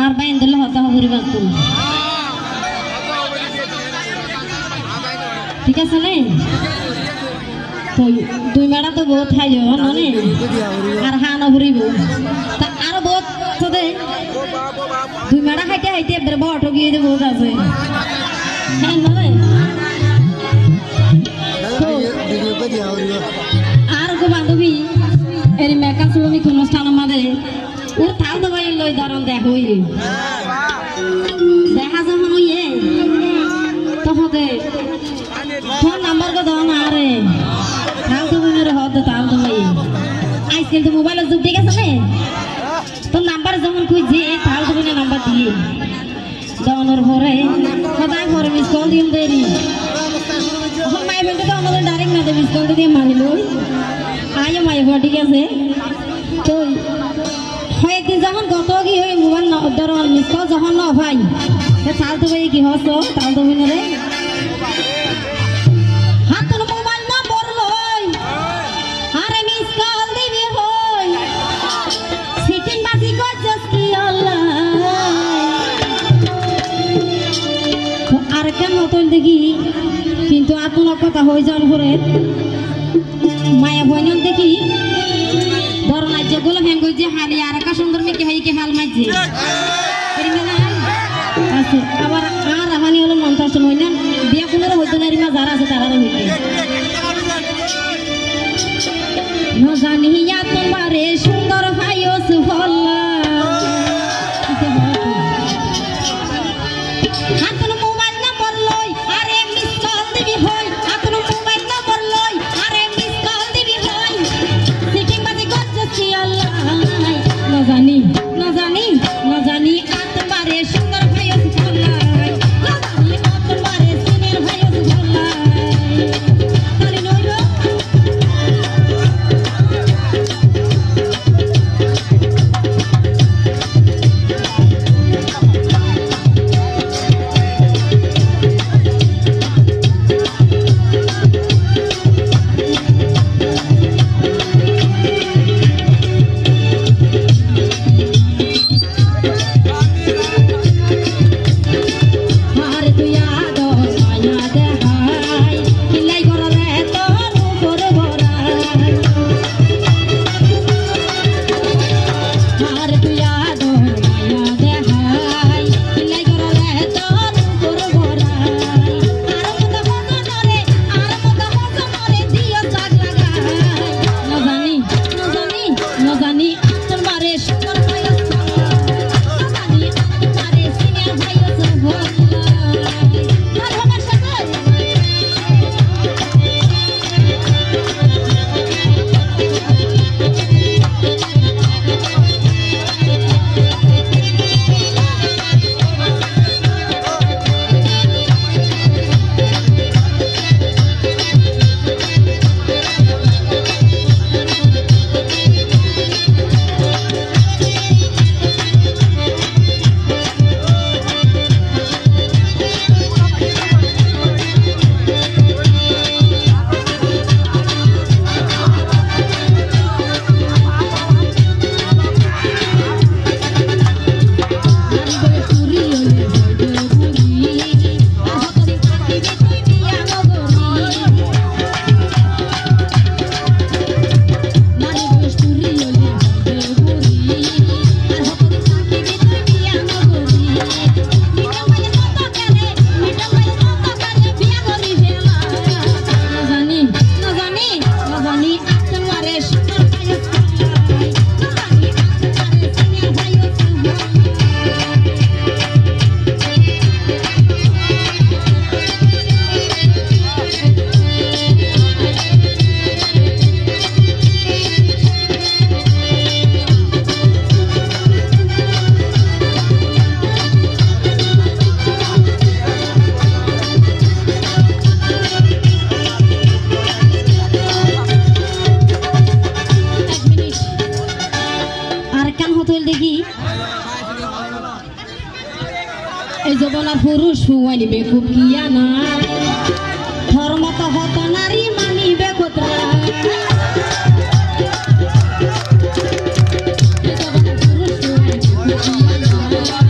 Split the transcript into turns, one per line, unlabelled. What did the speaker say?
আর বাইন দিলে হতা হবরি বাতুল ঠিক আছে নে তো দুই মেড়া তো বহুত খাই যাও ননে আর হান হবরিব তা আর বহুত তো দে দুই মেড়া খাইতে খাইতে এবার বট গিয়ে যে বহুত আছে হ্যাঁ নয় আর গো বান্ধবী এর মেকআপ শ্রমিক অনুষ্ঠান আমাদের ও তাও তো ভাই লই দারণ দেখো দেখা যখন ইয়ে তহতে ফোন নাম্বার কো দাও না রে তাও তো মনের হদ তাও তো ভাই আজকাল তো মোবাইলের যুগ ঠিক আছে না তো নাম্বার যখন খুঁজে তাও তো মনে নাম্বার দিয়ে দাওনের পরে সদাই পরে মিস কল দিম দেরি এখন মাই বলতে তো আমাদের ডাইরেক্ট না মিস কল দিয়ে মানিল আয় মাই ঠিক আছে তো একদিন যখন গত কি হয়ে মোবাইল ধর মিস কল যখন ন ভাই তাল তো ভাই কি হস তাল তো রে হাত মোবাইল নম্বর লই আরে মিস কল দিবি হই সিটিং বাজি গজস কি আল্লাহ আর কেন হতল দেখি কিন্তু আপনার কথা হয়ে যাওয়ার পরে মায়া বইনন দেখি ধরনা যেগুলো হ্যাং যে হালি আর একা সুন্দর মেয়ে হাই কে হাল মাঝে আছে আবার আর হানি হলো মন্ত্র হই না বিয়া কোনের হইতো না রিমা যারা আছে তারা হইতে ন জানিয়া তোমারে সুন্দর ভাইও সুফল্লা পুরুষ হুয়াইবে খুব কিয়া না ধর্ম তো হত নারী মানিবে কোতরা পুরুষ হুয়াইবে খুব কিয়া না